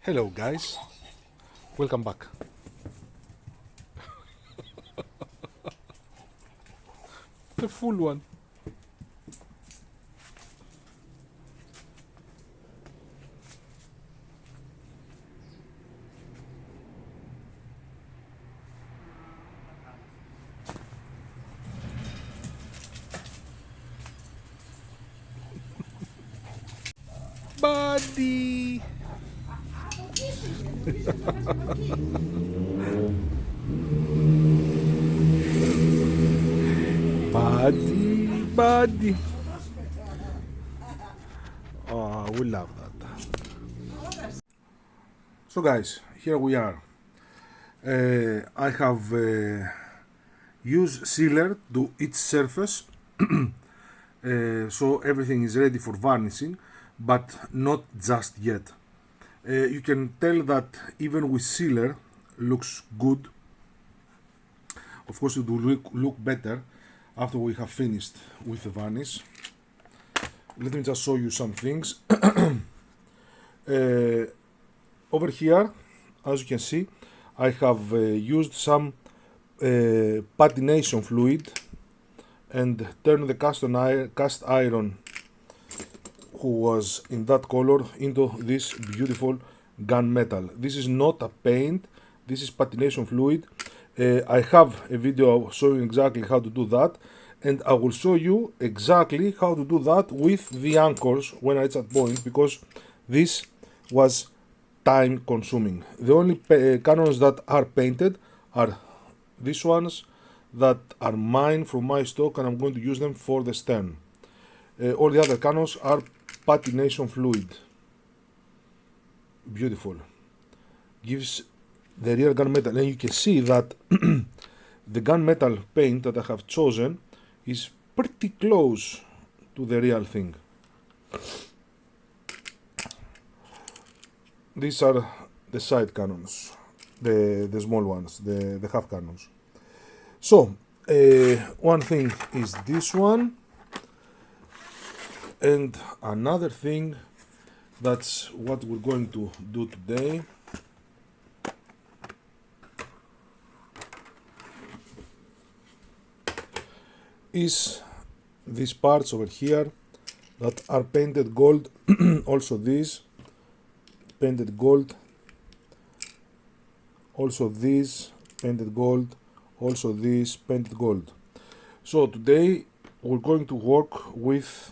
Hello guys, welcome back. The full one. Buddy! Buddy! Oh, we love that. So guys, here we are. I have used sealer to its surface so everything is ready for varnishing, but not just yet. You can tell that even with sealer looks good. Of course it will look better after we have finished with the varnish. Let me just show you some things. Over here, as you can see, I have used some patination fluid and turned the cast iron who was in that color into this beautiful gunmetal. This is not a paint, this is patination fluid. I have a video showing exactly how to do that, and I will show you exactly how to do that with the anchors when I reach that point, because this was time consuming. The only cannons that are painted are these ones that are mine from my stock, and I'm going to use them for the stern. All the other cannons are patination fluid. Beautiful. Gives the real gunmetal, and you can see that the gunmetal paint that I have chosen is pretty close to the real thing. These are the side cannons, the small ones, the half cannons. So, one thing is this one, and another thing, that's what we're going to do today. Is these parts over here that are painted gold. Also these painted gold, also these painted gold, also these painted gold. So today we're going to work with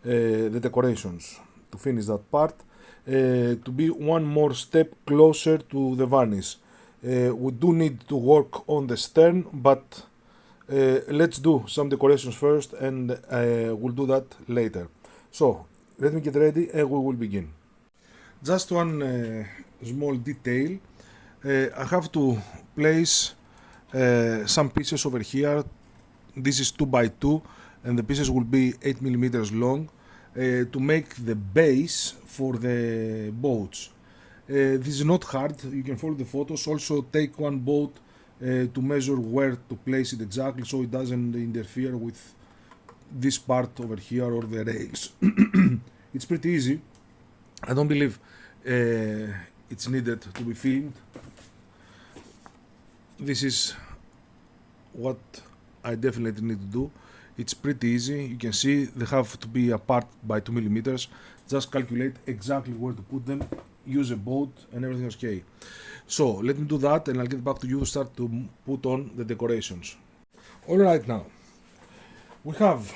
the decorations to finish that part, to be one more step closer to the varnish. We do need to work on the stern, but let's do some decorations first, and we'll do that later. So let me get ready and we will begin. Just one small detail. I have to place some pieces over here. This is 2x2 and the pieces will be 8 millimeters long, to make the base for the boats. This is not hard, you can follow the photos. Also take one boat to measure where to place it exactly, so it doesn't interfere with this part over here or the rails. It's pretty easy. I don't believe it's needed to be filmed. This is what I definitely need to do. It's pretty easy. You can see they have to be apart by 2 millimeters. Just calculate exactly where to put them, use a boat, and everything is okay. So let me do that and I'll get back to you to start to put on the decorations. Alright, now we have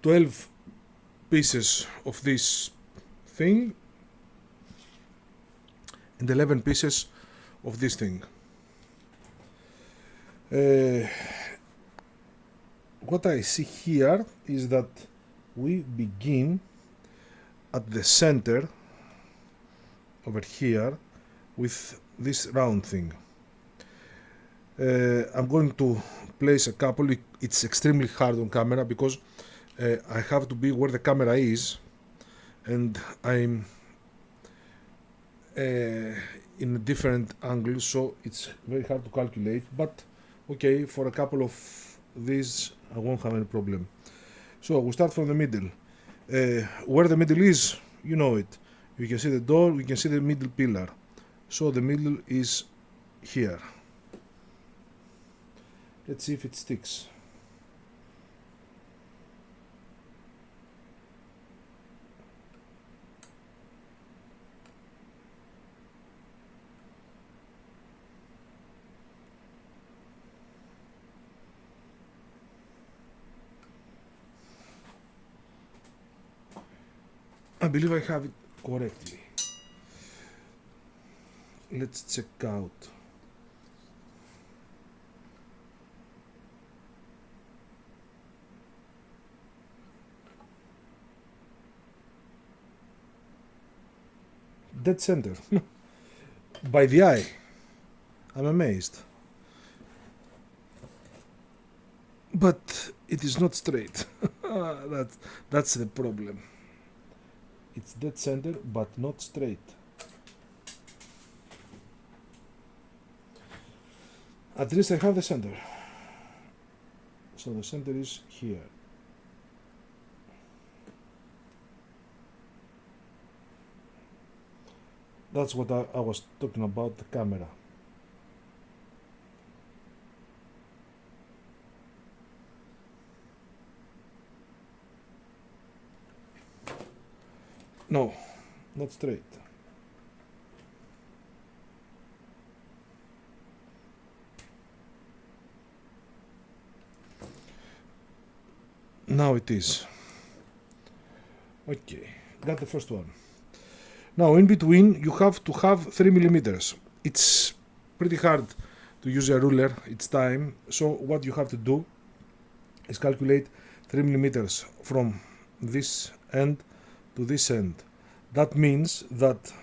12 pieces of this thing and 11 pieces of this thing. What I see here is that we begin at the center over here with this round thing. I'm going to place a couple. It's extremely hard on camera because I have to be where the camera is, and I'm in a different angle, so it's very hard to calculate, but okay, for a couple of these I won't have any problem. So we start from the middle. Where the middle is, you know it. You can see the door, we can see the middle pillar. So the middle is here. Let's see if it sticks. I believe I have it correctly. Let's check out. Dead center. By the eye. I'm amazed. But it is not straight. That's the problem. It's dead center, but not straight. At least I have the center. So the center is here. That's what I was talking about, the camera. No, not straight. Now it is. Okay, got the first one. Now in between you have to have 3 millimeters. It's pretty hard to use a ruler each time. So what you have to do is calculate 3 millimeters from this end to this end. That means that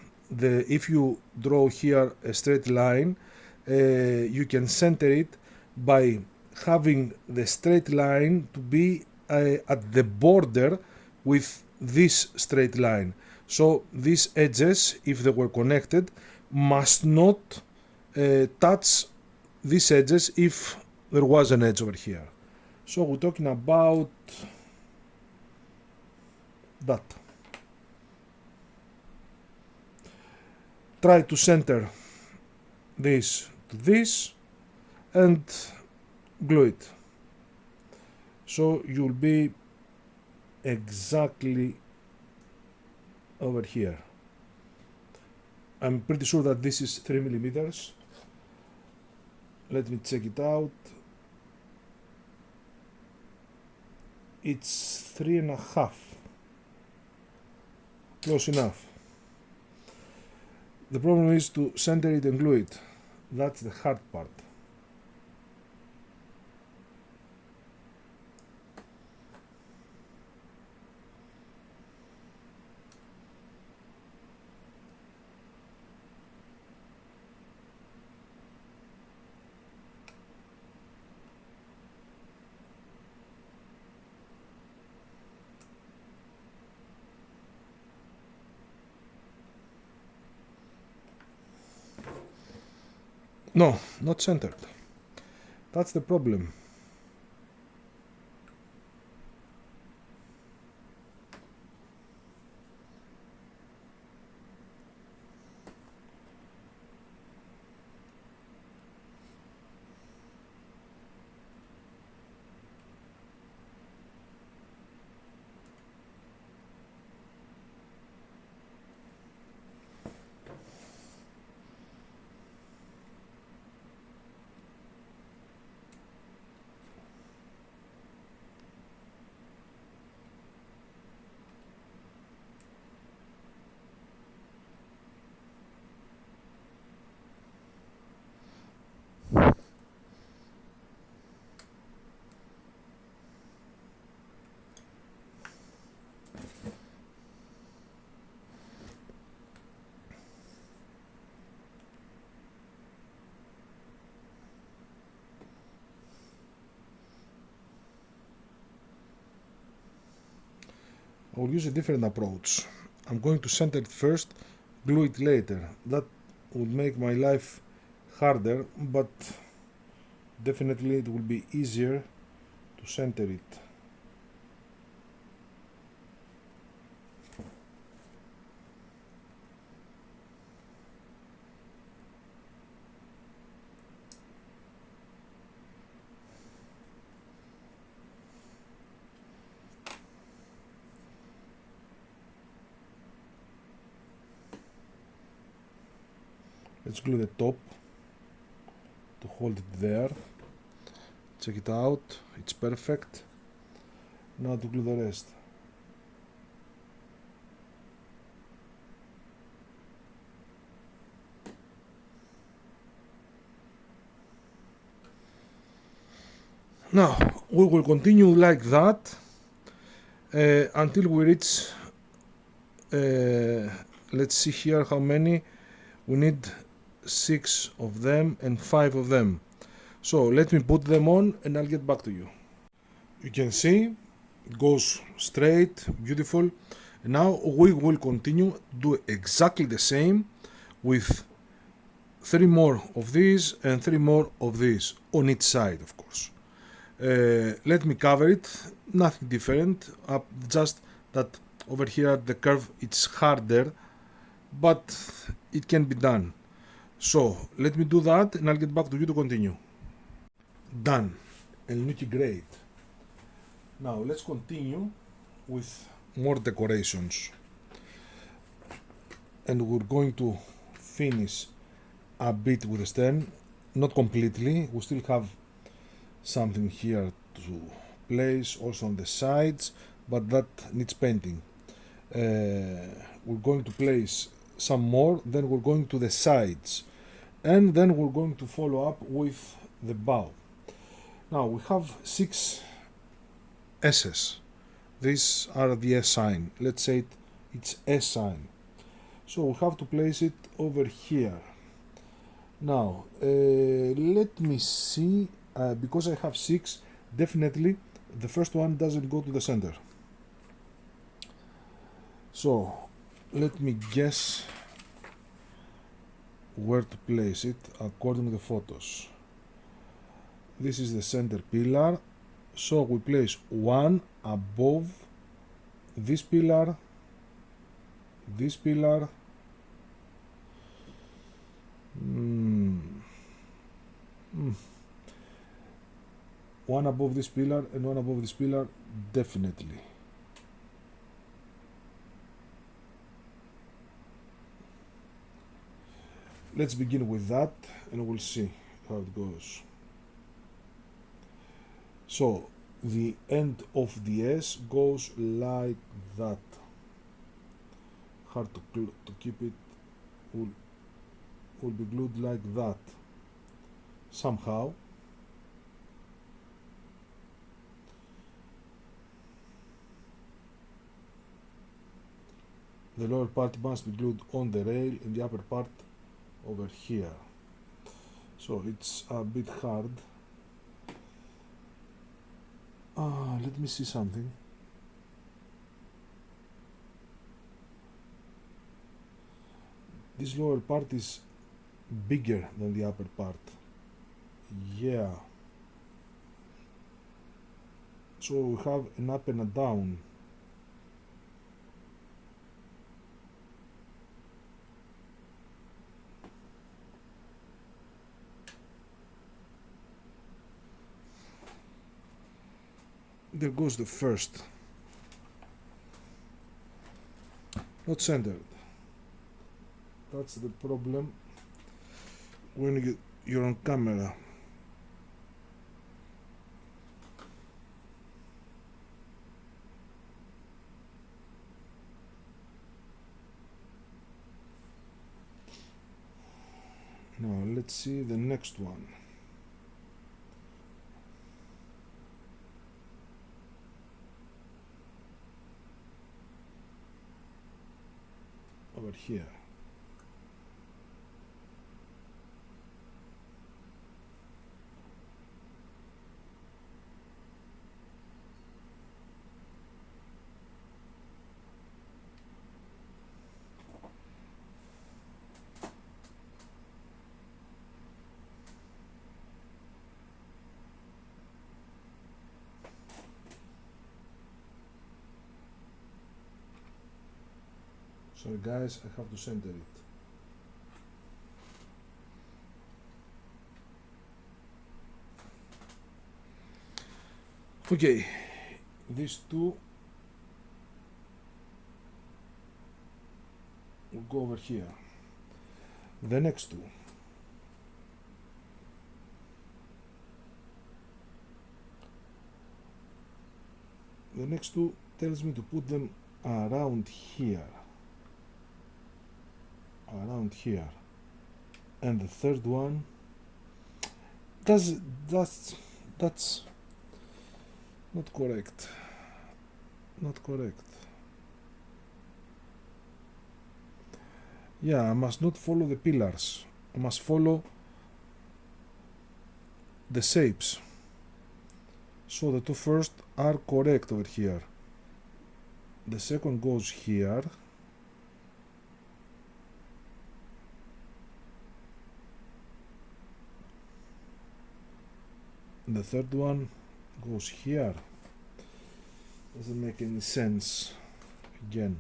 if you draw here a straight line, you can center it by having the straight line to be at the border with this straight line. So these edges, if they were connected, must not touch these edges if there was an edge over here. So we're talking about that. Try to center this to this and glue it. So you'll be exactly over here. I'm pretty sure that this is 3 millimeters. Let me check it out. It's 3.5. Close enough. The problem is to center it and glue it. That's the hard part. No, not centered. That's the problem. I will use a different approach. I'm going to center it first, glue it later. That would make my life harder, but definitely it will be easier to center it. Let's glue the top to hold it there. Check it out, it's perfect. Now to glue the rest. Now we will continue like that until we reach, let's see here how many. We need 6 of them and 5 of them. So let me put them on and I'll get back to you. You can see it goes straight, beautiful. Now we will continue, do exactly the same with 3 more of these and 3 more of these on each side, of course. Let me cover it, nothing different, just that over here the curve it's harder, but it can be done. So let me do that and I'll get back to you to continue. Done, and looking great. Now let's continue with more decorations, and we're going to finish a bit with the stern, not completely, we still have something here to place also on the sides, but that needs painting. We're going to place some more, then we're going to the sides, and then we're going to follow up with the bow. Now we have 6 S's. These are the S sign. Let's say it's S sign. So we have to place it over here. Now let me see, because I have 6, definitely the first one doesn't go to the center. So let me guess where to place it according to the photos. This is the center pillar, so we place one above this pillar, one above this pillar and one above this pillar, definitely. Let's begin with that and we'll see how it goes. So the end of the S goes like that. Hard to keep it, will be glued like that somehow. The lower part must be glued on the rail and the upper part over here. So it's a bit hard. Let me see something. This lower part is bigger than the upper part. Yeah. So we have an up and a down. There goes the first. Not centered. That's the problem when you're on camera. Now let's see the next one. Over here. Sorry guys, I have to center it. Okay, these two will go over here. The next two. The next two tells me to put them around here. Around here. And the third one, that's not correct. Not correct. Yeah, I must not follow the pillars. I must follow the shapes. So the two first are correct over here. The second goes here. The third one goes here. Doesn't make any sense again,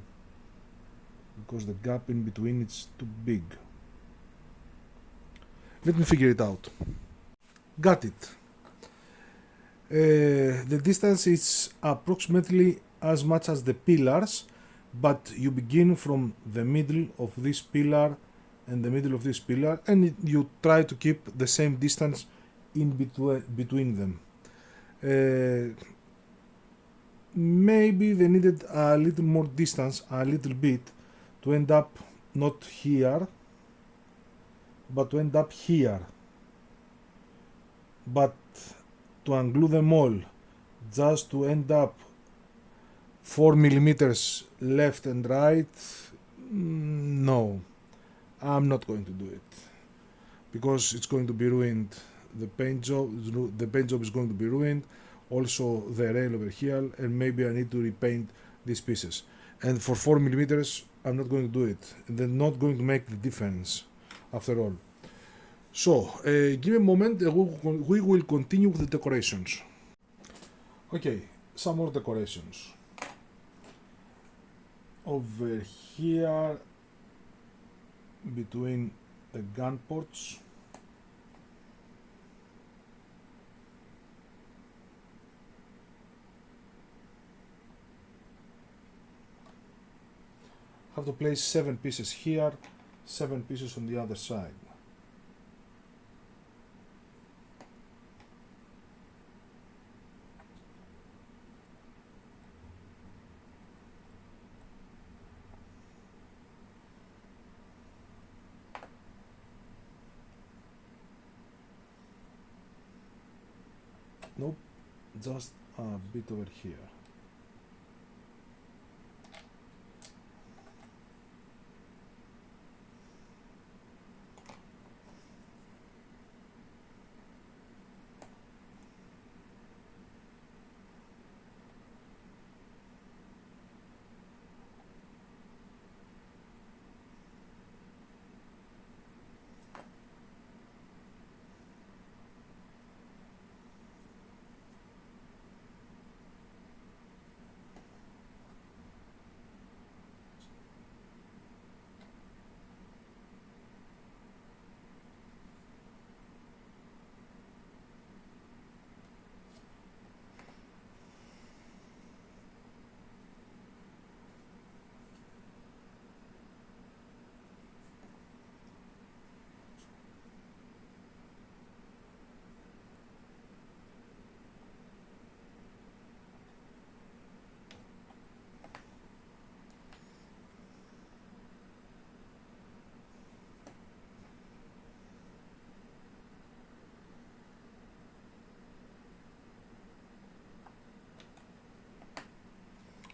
because the gap in between is too big. Let me figure it out. Got it. The distance is approximately as much as the pillars, but you begin from the middle of this pillar and the middle of this pillar, and you try to keep the same distance in between them. Maybe they needed a little more distance, a little bit, to end up not here, but to end up here. But to unglue them all, just to end up 4 millimeters left and right, no, I'm not going to do it, because it's going to be ruined. The paint job is going to be ruined, also the rail over here, and maybe I need to repaint these pieces. And for 4 millimeters, I'm not going to do it. They're not going to make the difference after all. So, give me a moment, we will continue with the decorations. Okay, some more decorations. Over here, between the gun ports, have to place 7 pieces here, 7 pieces on the other side. Nope, just a bit over here.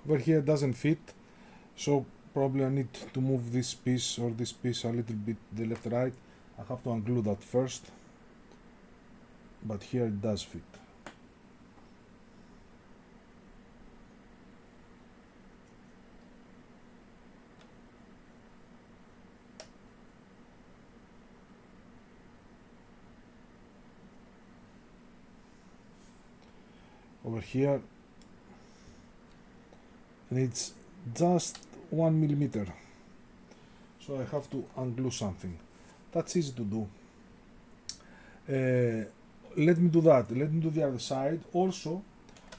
Over here doesn't fit, so probably I need to move this piece or this piece a little bit the left right. I have to unglue that first, but here it does fit. Over here needs just 1 millimeter, so I have to unglue something. That's easy to do. Let me do that. Let me do the other side. Also,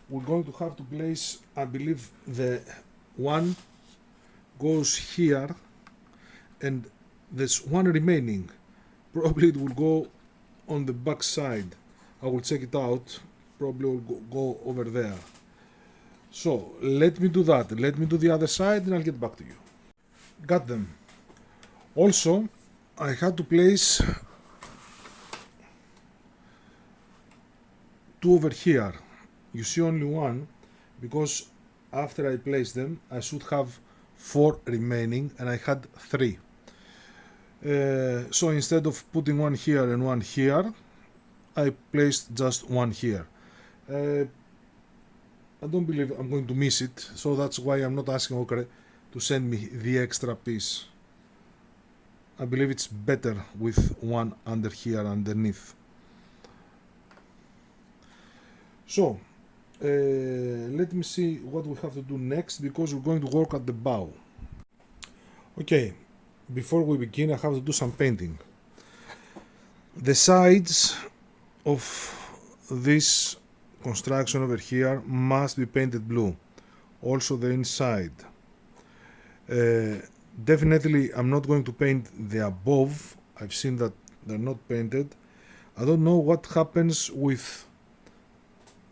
we're going to have to place, I believe, the one goes here and there's one remaining. Probably it will go on the back side. I will check it out. Probably will go over there. So let me do that. Let me do the other side and I'll get back to you. Got them. Also, I had to place two over here. You see only one because after I placed them I should have 4 remaining and I had 3. So instead of putting one here and one here, I placed just one here. I don't believe I'm going to miss it, so that's why I'm not asking Okre to send me the extra piece. I believe it's better with one under here underneath. So let me see what we have to do next because we're going to work at the bow. Okay, before we begin I have to do some painting. The sides of this construction over here must be painted blue, also the inside. Definitely I'm not going to paint the above. I've seen that they're not painted. I don't know what happens with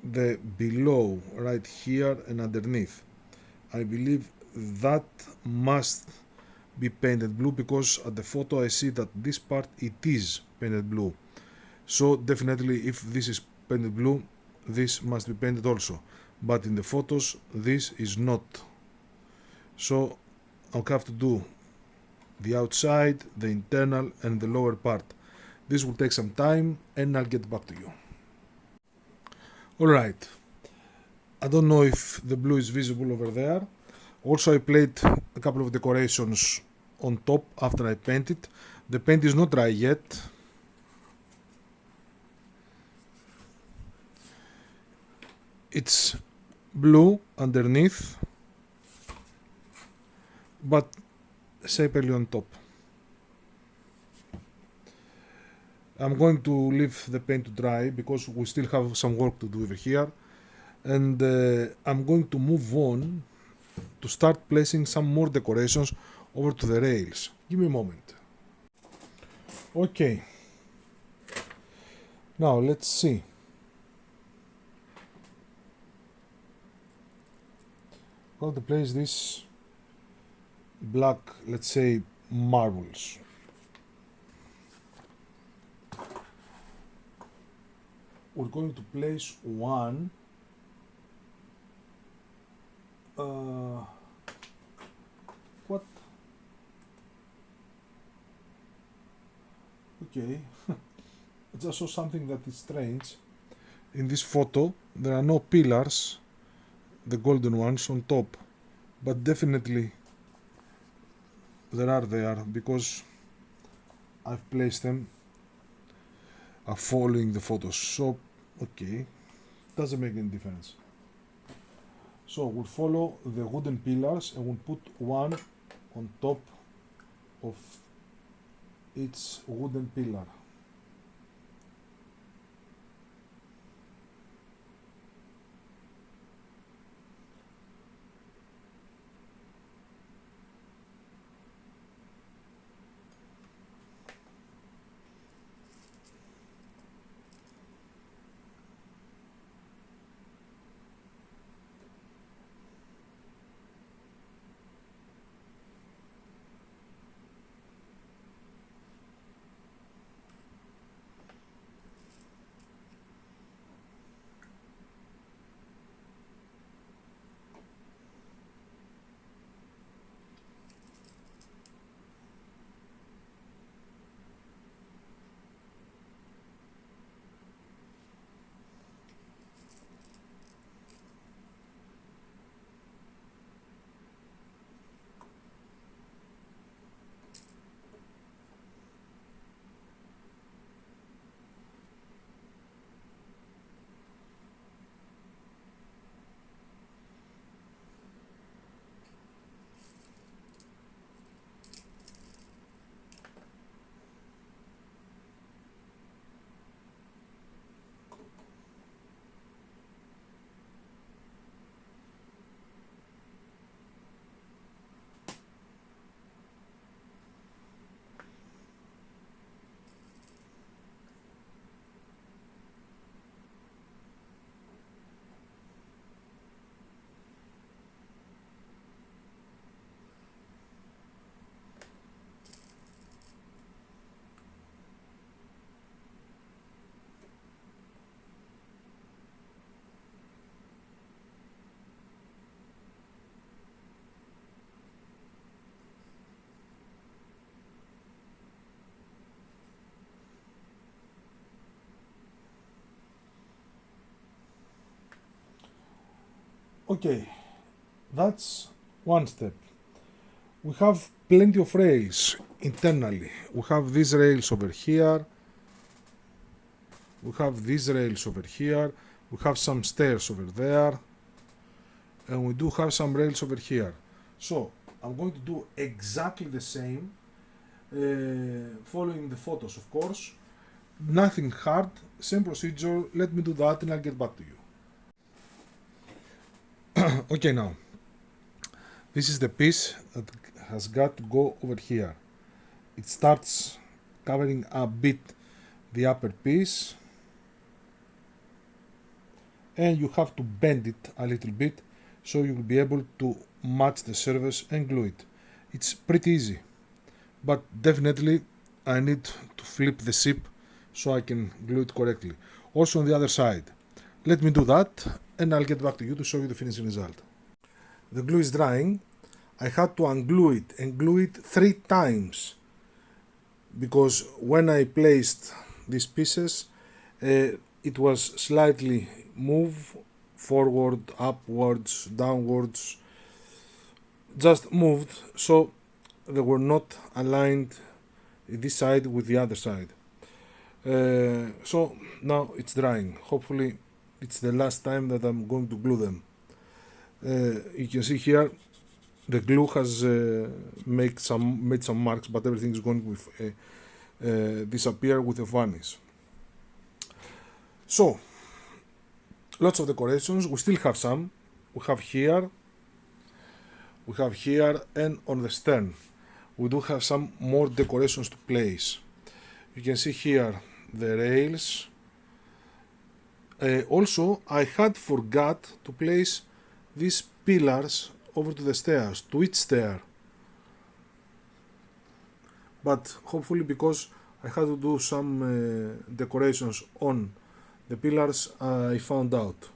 the below right here and underneath. I believe that must be painted blue because at the photo I see that this part it is painted blue. So definitely if this is painted blue, this must be painted also, but in the photos this is not. So I'll have to do the outside, the internal and the lower part. This will take some time and I'll get back to you. Alright, I don't know if the blue is visible over there. Also I played a couple of decorations on top after I painted. The paint is not dry yet. It's blue underneath, but sepia on top. I'm going to leave the paint to dry because we still have some work to do over here, and I'm going to move on to start placing some more decorations over to the rails. Give me a moment. Okay, now let's see. I'm going to place this black, let's say, marbles. We're going to place one what? Okay, I just saw something that is strange. In this photo, there are no pillars, the golden ones, on top, but definitely there are there because I've placed them following the photos. So, okay, doesn't make any difference. So we'll follow the wooden pillars and we'll put one on top of each wooden pillar. Okay, that's one step. We have plenty of rails internally. We have these rails over here. We have these rails over here. We have some stairs over there. And we do have some rails over here. So I'm going to do exactly the same, following the photos, of course. Nothing hard, same procedure. Let me do that and I'll get back to you. Okay, now this is the piece that has got to go over here. It starts covering a bit the upper piece, and you have to bend it a little bit so you will be able to match the surface and glue it. It's pretty easy, but definitely I need to flip the zip so I can glue it correctly. Also on the other side. Let me do that and I'll get back to you to show you the finishing result. The glue is drying. I had to unglue it and glue it 3 times because when I placed these pieces it was slightly moved forward, upwards, downwards, just moved, so they were not aligned this side with the other side. So now it's drying. Hopefully it's the last time that I'm going to glue them. You can see here the glue has made some marks, but everything is going to disappear with a varnish. So lots of decorations. We still have some. We have here, and on the stern we do have some more decorations to place. You can see here the rails. Also I had forgot to place these pillars over to the stairs, to each stair, but hopefully because I had to do some decorations on the pillars, I found out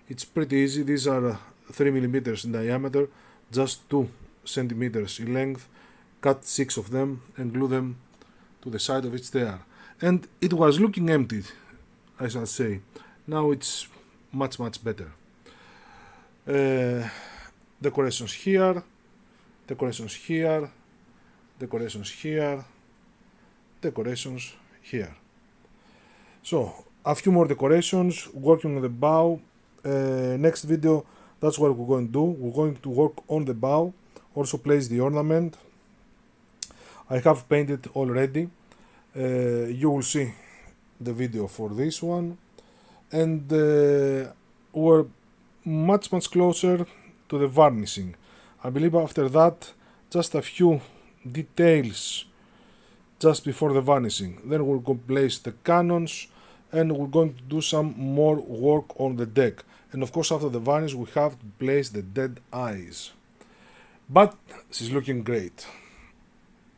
it's pretty easy. These are 3 millimeters in diameter, just 2 centimeters in length. Cut 6 of them and glue them to the side of each stair, and it was looking empty, I shall say. Now it's much better. Decorations here, decorations here, decorations here, decorations here. So a few more decorations, working on the bow. Next video, that's what we're going to do. We're going to work on the bow, also place the ornament. I have painted already. You will see the video for this one, and we're much closer to the varnishing. I believe after that, just a few details just before the varnishing. Then we're going to place the cannons, and we're going to do some more work on the deck. And of course, after the varnish, we have to place the dead eyes. But she's looking great,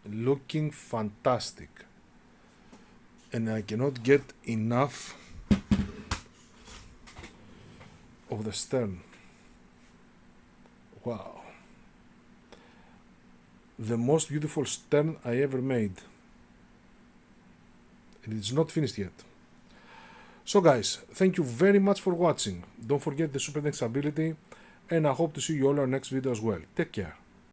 looking fantastic, and I cannot get enough of the stern. Wow, the most beautiful stern I ever made, and it's not finished yet. So guys, thank you very much for watching. Don't forget the super next ability, and I hope to see you all in our next video as well. Take care.